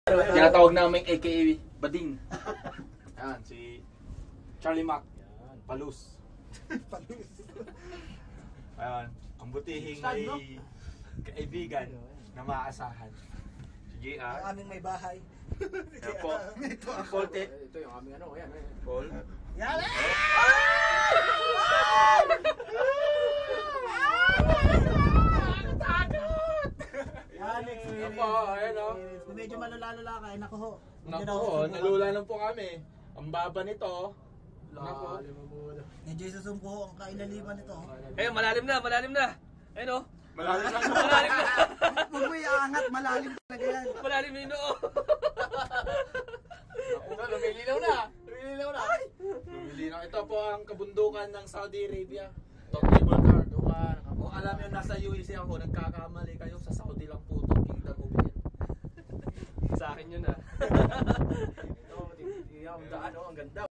Tinatawag namin AKA Bading. Ayan, si Charlie Mac. Palus. Ayan, ang butihing may kaibigan na maaasahan. Sige, Ang aming may bahay. Ayan po. Paul, Ito yung aming ano, ayan. Paul. Yan! Ayan po, ayan o. Kung medyo malula-lula ka, ay naku ho. Naku, nalula lang po kami. Ang baba nito. Naku. Medyo isusumpo ho ang kailaliman nito. Eh, malalim na, malalim na. Ayun o. Malalim lang. Malalim na. Huwag mo iangat, malalim talaga yan. Malalim na yun o. Lumilinaw na. Lumilinaw na. Lumilinaw. Ito po ang kabundukan ng Saudi Arabia. Top table car. Kung alam nyo, nasa UAC ako, nagkakamali kayo. Sa Saudi lang po ito. Kingdom of it. Sa akin yun ah. Ang daan, ang ganda.